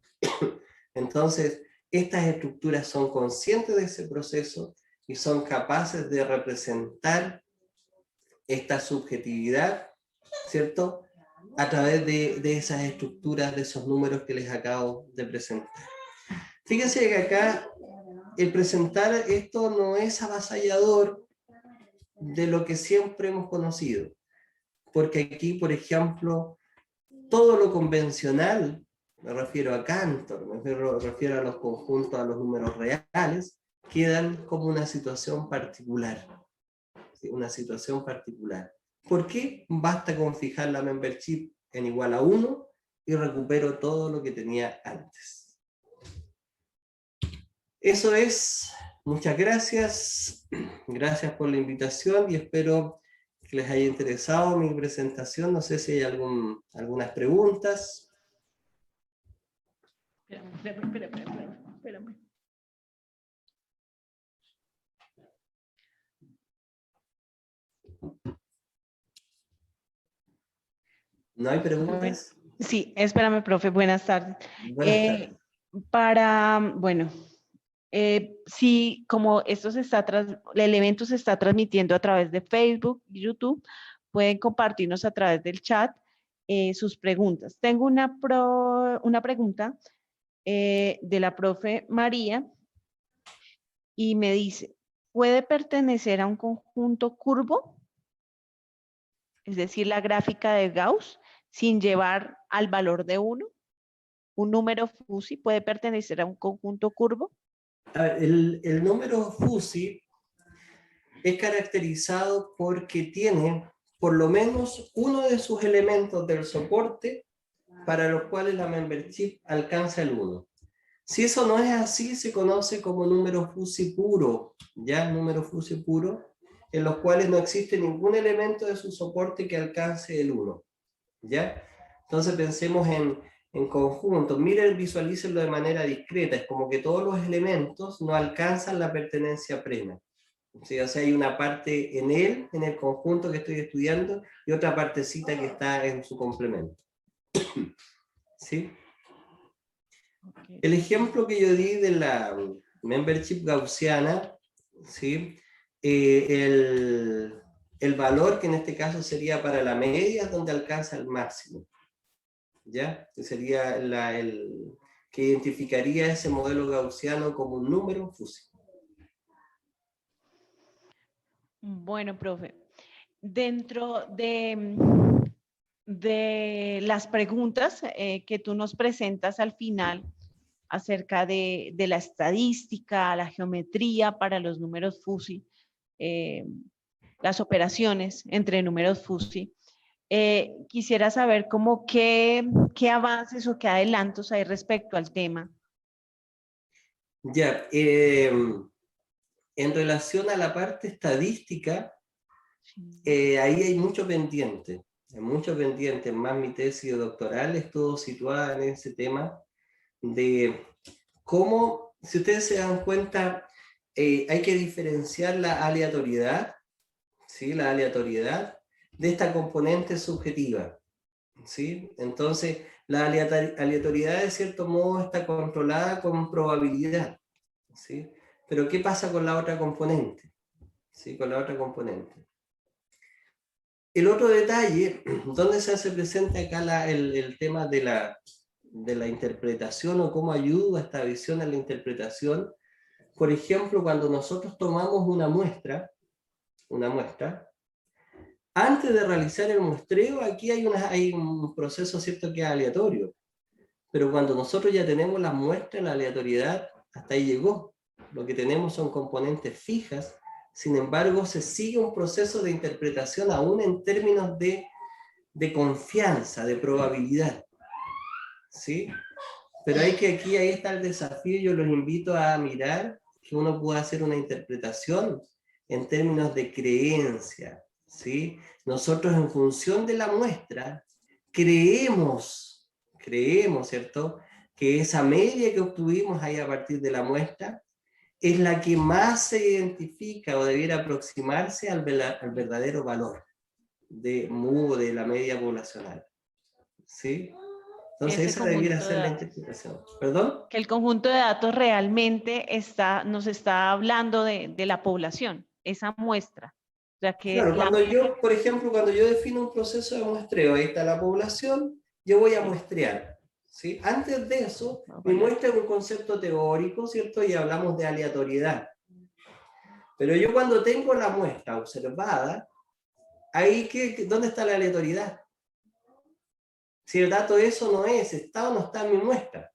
Entonces, estas estructuras son conscientes de ese proceso y son capaces de representar esta subjetividad, ¿cierto?, a través de esas estructuras, de esos números que les acabo de presentar. Fíjense que acá el presentar esto no es avasallador de lo que siempre hemos conocido, porque aquí, por ejemplo, todo lo convencional, me refiero a Cantor, me refiero a los conjuntos, a los números reales, quedan como una situación particular. ¿Sí? Una situación particular. ¿Por qué? Basta con fijar la membership en igual a 1 y recupero todo lo que tenía antes. Eso es. Muchas gracias. Gracias por la invitación y espero que les haya interesado mi presentación. No sé si hay algunas preguntas.
Espérame.
¿No hay preguntas?
Bueno, sí, espérame, profe. Buenas tardes.
Buenas tardes.
Bueno, si como el evento se está transmitiendo a través de Facebook y YouTube, pueden compartirnos a través del chat sus preguntas. Tengo una pregunta de la profe María y me dice, ¿puede pertenecer a un conjunto curvo? Es decir, la gráfica de Gauss, sin llevar al valor de 1. ¿Un número fúsil puede pertenecer a un conjunto curvo?
A ver, el número fúsil es caracterizado porque tiene por lo menos uno de sus elementos del soporte para los cuales la membership alcanza el 1. Si eso no es así, se conoce como número Fusi puro, ¿ya? Número Fusi puro, en los cuales no existe ningún elemento de su soporte que alcance el 1, ¿ya? Entonces pensemos en conjunto. Miren, visualícenlo de manera discreta. Es como que todos los elementos no alcanzan la pertenencia plena. ¿Sí? O sea, hay una parte en él, en el conjunto que estoy estudiando, y otra partecita que está en su complemento. ¿Sí?
Okay.
El ejemplo que yo di de la membership gaussiana, ¿sí? El valor que en este caso sería para la media es donde alcanza el máximo, ¿ya? Que sería el que identificaría ese modelo gaussiano como un número Fusi.
Bueno, profe, dentro de las preguntas que tú nos presentas al final acerca de la estadística, la geometría para los números Fusi, eh, las operaciones entre números Fusi, quisiera saber cómo qué avances o qué adelantos hay respecto al tema.
Ya, en relación a la parte estadística, ahí hay mucho pendiente, más mi tesis doctoral estuvo situada en ese tema de cómo, si ustedes se dan cuenta, hay que diferenciar la aleatoriedad, ¿sí? La aleatoriedad de esta componente subjetiva, ¿sí? Entonces, la aleatoriedad de cierto modo está controlada con probabilidad, ¿sí? Pero ¿qué pasa con la otra componente? ¿Sí? Con la otra componente. El otro detalle, ¿dónde se hace presente acá el tema de la interpretación o cómo ayuda esta visión a la interpretación? Por ejemplo, cuando nosotros tomamos una muestra, antes de realizar el muestreo, aquí hay un proceso, ¿cierto?, que es aleatorio. Pero cuando nosotros ya tenemos la muestra, la aleatoriedad hasta ahí llegó. Lo que tenemos son componentes fijas. Sin embargo, se sigue un proceso de interpretación aún en términos de confianza, de probabilidad. ¿Sí? Pero aquí está el desafío. Yo los invito a mirar que uno pueda hacer una interpretación en términos de creencia. ¿Sí? Nosotros, en función de la muestra, creemos, ¿cierto?, que esa media que obtuvimos ahí a partir de la muestra es la que más se identifica o debiera aproximarse al verdadero valor de mu de la media poblacional. ¿Sí? Entonces
Ese
esa debiera
conjunto de
ser la
datos.
interpretación. ¿Perdón?
Que el conjunto de datos realmente nos está hablando de la población, esa muestra. O sea, que
Claro,
la
cuando
media...
yo, por ejemplo, cuando yo defino un proceso de muestreo, ahí está la población, yo voy a
Sí,
muestrear. ¿Sí? Antes de eso,
voy a
mi
poner
muestra es un concepto teórico, ¿cierto? Y hablamos de aleatoriedad. Pero yo cuando tengo la muestra observada, ahí, ¿dónde está la aleatoriedad? Si el dato eso no es, está o no está en mi muestra.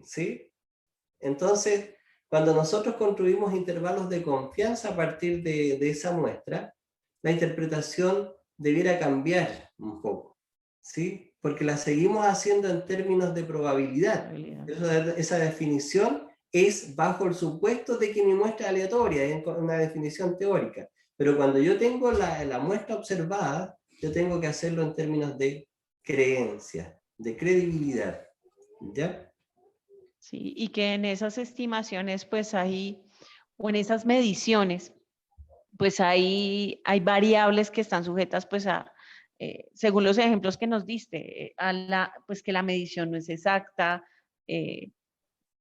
¿Sí? Entonces, cuando nosotros construimos intervalos de confianza a partir de esa muestra, la interpretación debiera cambiar un poco, ¿sí? Porque la seguimos haciendo en términos de probabilidad. Esa definición es bajo el supuesto de que mi muestra es aleatoria, es una definición teórica. Pero cuando yo tengo la muestra observada, yo tengo que hacerlo en términos de creencia, de credibilidad, ¿ya?
sí, y que en esas estimaciones, pues ahí, o en esas mediciones, pues hay variables que están sujetas, pues según los ejemplos que nos diste, pues que la medición no es exacta, eh,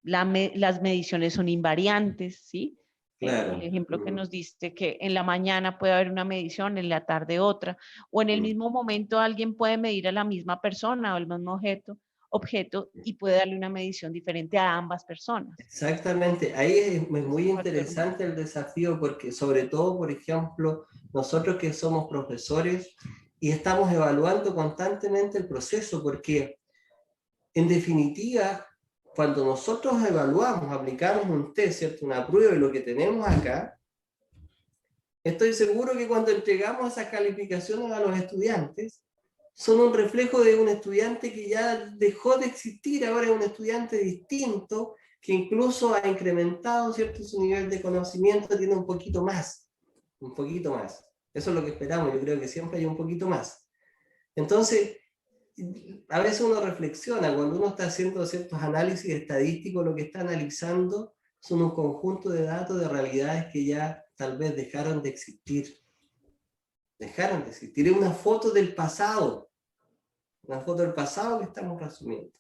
las mediciones son invariantes, ¿sí? El
Claro.
ejemplo que nos diste, que en la mañana puede haber una medición, en la tarde otra, o en el mismo momento alguien puede medir a la misma persona o el mismo objeto y puede darle una medición diferente a ambas personas.
Exactamente, ahí es muy
Un factor
interesante el desafío porque sobre todo, por ejemplo, nosotros que somos profesores y estamos evaluando constantemente el proceso, porque en definitiva, cuando nosotros evaluamos, aplicamos un test, ¿cierto?, una prueba y lo que tenemos acá, estoy seguro que cuando entregamos esas calificaciones a los estudiantes, son un reflejo de un estudiante que ya dejó de existir, ahora es un estudiante distinto, que incluso ha incrementado, ¿cierto?, su nivel de conocimiento, tiene un poquito más, un poquito más. Eso es lo que esperamos, yo creo que siempre hay un poquito más. Entonces, a veces uno reflexiona, cuando uno está haciendo ciertos análisis estadísticos, lo que está analizando son un conjunto de datos, de realidades que ya tal vez dejaron de existir. Dejaron de existir. Es una foto del pasado que estamos resumiendo.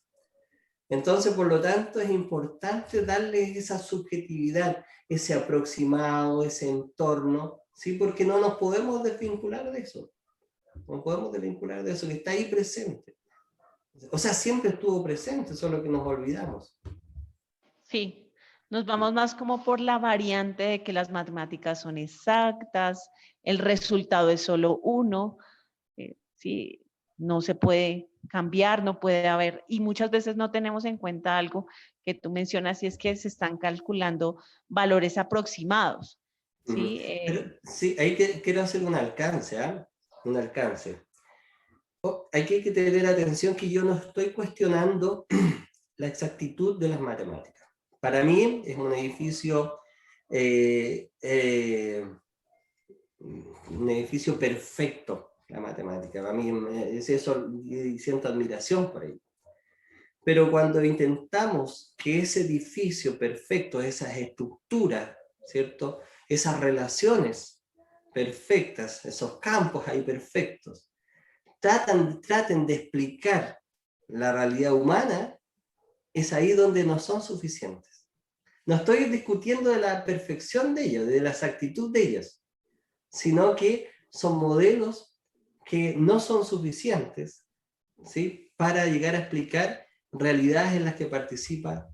Entonces, por lo tanto, es importante darle esa subjetividad, ese aproximado, ese entorno, ¿sí? Porque no nos podemos desvincular de eso. No podemos desvincular de eso, que está ahí presente. O sea, siempre estuvo presente, solo que nos olvidamos.
Sí, nos vamos más como por la variante de que las matemáticas son exactas, el resultado es solo uno, sí, no se puede cambiar, no puede haber, y muchas veces no tenemos en cuenta algo que tú mencionas, y es que se están calculando valores aproximados, ¿sí?
Pero sí, ahí quiero hacer un alcance, ¿ah? Un alcance. Hay que tener atención que yo no estoy cuestionando la exactitud de las matemáticas. Para mí es eh, eh, un edificio perfecto, la matemática. Para mí es eso, y siento admiración por ello. Pero cuando intentamos que ese edificio perfecto, esas estructuras, ¿cierto? Esas relaciones perfectas, esos campos ahí perfectos, traten de explicar la realidad humana, es ahí donde no son suficientes. No estoy discutiendo de la perfección de ellos, de la exactitud de ellos, sino que son modelos que no son suficientes, ¿sí?, para llegar a explicar realidades en las que participamos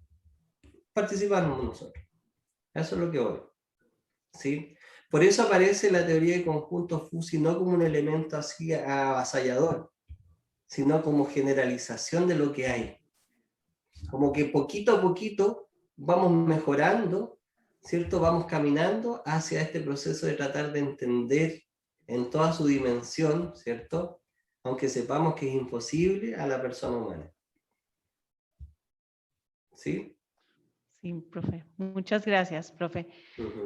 nosotros. Eso es lo que voy, ¿sí? Por eso aparece la teoría de conjuntos Fuzzy no como un elemento así avasallador, sino como generalización de lo que hay. Como que poquito a poquito vamos mejorando, ¿cierto? Vamos caminando hacia este proceso de tratar de entender en toda su dimensión, ¿cierto? Aunque sepamos que es imposible a la persona humana. ¿Sí?
Sí, profe. Muchas gracias, profe.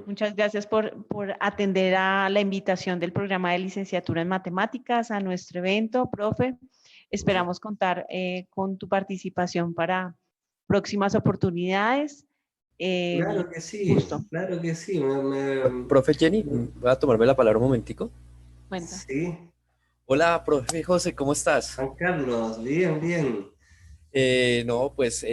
Muchas gracias por atender a la invitación del programa de licenciatura en matemáticas a nuestro evento, profe. Esperamos contar con tu participación para próximas oportunidades.
Claro que sí,
Gusto.
claro que sí.
Profe Jenny, voy a tomarme la palabra un momentico.
Cuenta.
Sí,
Hola, profe José, ¿cómo estás?
Juan Carlos, bien, bien.
No, pues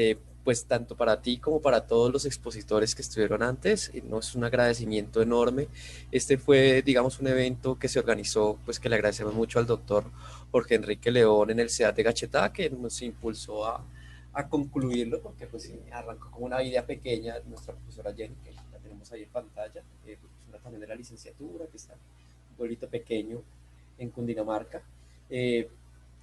tanto para ti como para todos los expositores que estuvieron antes, no, es un agradecimiento enorme. Este fue, digamos, un evento que se organizó, pues que le agradecemos mucho al doctor Jorge Enrique León en el CEAT de Gachetá, que nos impulsó a concluirlo, porque pues sí, arrancó como una idea pequeña, nuestra profesora Jenny, que la tenemos ahí en pantalla, pues, una también de la licenciatura, que está en un pueblito pequeño en Cundinamarca.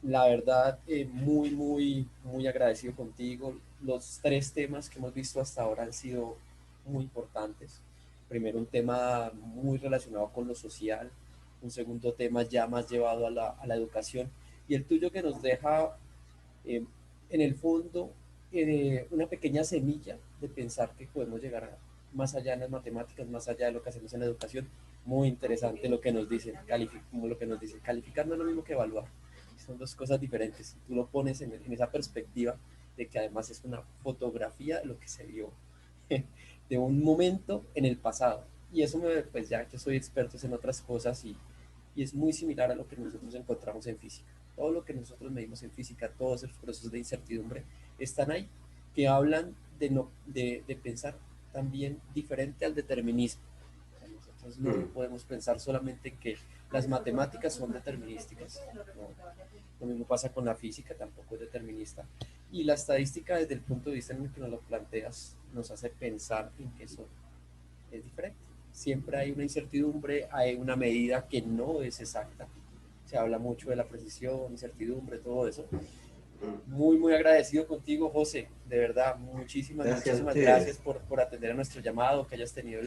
La verdad, muy agradecido contigo. Los tres temas que hemos visto hasta ahora han sido muy importantes. Primero, un tema muy relacionado con lo social, un segundo tema ya más llevado a la educación, y el tuyo que nos deja en el fondo una pequeña semilla de pensar que podemos llegar más allá en las matemáticas, más allá de lo que hacemos en la educación. Muy interesante lo que nos dicen, como lo que nos dicen, calificar no es lo mismo que evaluar, son dos cosas diferentes. Tú lo pones en esa perspectiva de que además es una fotografía de lo que se vio de un momento en el pasado. Y eso pues ya que soy experto en otras cosas y es muy similar a lo que nosotros encontramos en física. Todo lo que nosotros medimos en física, todos esos procesos de incertidumbre están ahí, que hablan de pensar también diferente al determinismo. Nosotros no podemos pensar solamente que las matemáticas son determinísticas. No. Lo mismo pasa con la física, tampoco es determinista. Y la estadística, desde el punto de vista en el que nos lo planteas, nos hace pensar en que eso es diferente. Siempre hay una incertidumbre, hay una medida que no es exacta. Se habla mucho de la precisión, incertidumbre, todo eso. Muy agradecido contigo, José. De verdad, muchísimas gracias por atender a nuestro llamado, que hayas tenido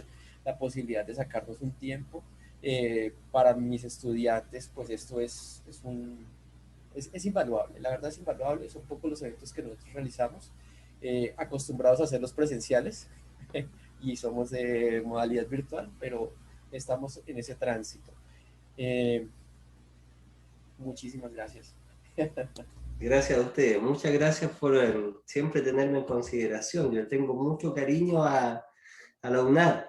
la posibilidad de sacarnos un tiempo. Para mis estudiantes, pues esto es es invaluable, la verdad es invaluable, son pocos los eventos que nosotros realizamos, acostumbrados a hacerlos presenciales y somos de modalidad virtual, pero estamos en ese tránsito. Eh, Muchísimas gracias.
Gracias a ustedes, muchas gracias por siempre tenerme en consideración. Yo tengo mucho cariño a la UNAD.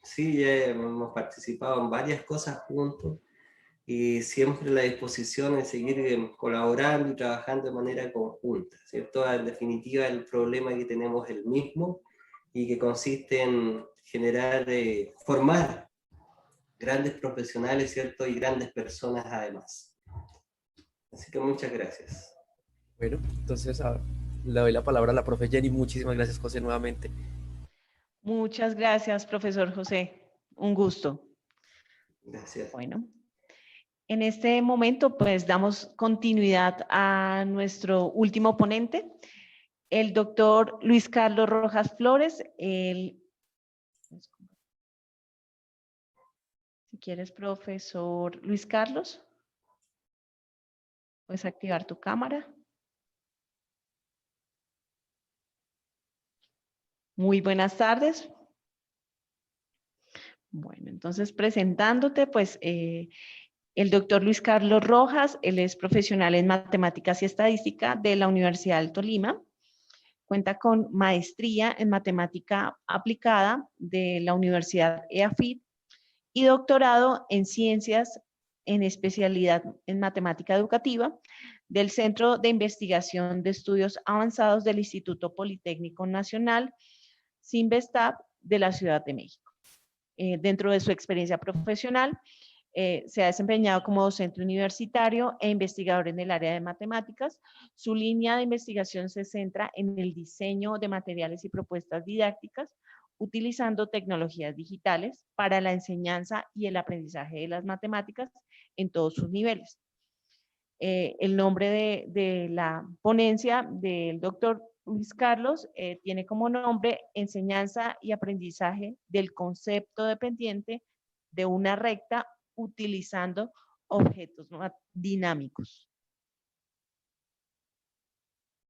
Sí, ya hemos participado en varias cosas juntos y siempre la disposición en seguir colaborando y trabajando de manera conjunta, ¿cierto? En definitiva, el problema que tenemos es el mismo y que consiste en generar, formar grandes profesionales, ¿cierto? Y grandes personas además. Así que muchas gracias.
Bueno, entonces le doy la palabra a la profe Jenny. Muchísimas gracias, José, nuevamente.
Muchas gracias, profesor José. Un gusto.
Gracias.
Bueno, en este momento pues damos continuidad a nuestro último ponente, el doctor Luis Carlos Rojas Flores. Si quieres, profesor Luis Carlos, puedes activar tu cámara. Muy buenas tardes. Bueno, entonces presentándote, pues el doctor Luis Carlos Rojas, él es profesional en matemáticas y estadística de la Universidad del Tolima. Cuenta con maestría en matemática aplicada de la Universidad EAFIT y doctorado en ciencias en especialidad en matemática educativa del Centro de Investigación de Estudios Avanzados del Instituto Politécnico Nacional, CINVESTAP, de la Ciudad de México. Dentro de su experiencia profesional, se ha desempeñado como docente universitario e investigador en el área de matemáticas. Su línea de investigación se centra en el diseño de materiales y propuestas didácticas utilizando tecnologías digitales para la enseñanza y el aprendizaje de las matemáticas en todos sus niveles. El nombre de la ponencia del doctor Luis Carlos tiene como nombre Enseñanza y aprendizaje del concepto dependiente de una recta utilizando objetos dinámicos.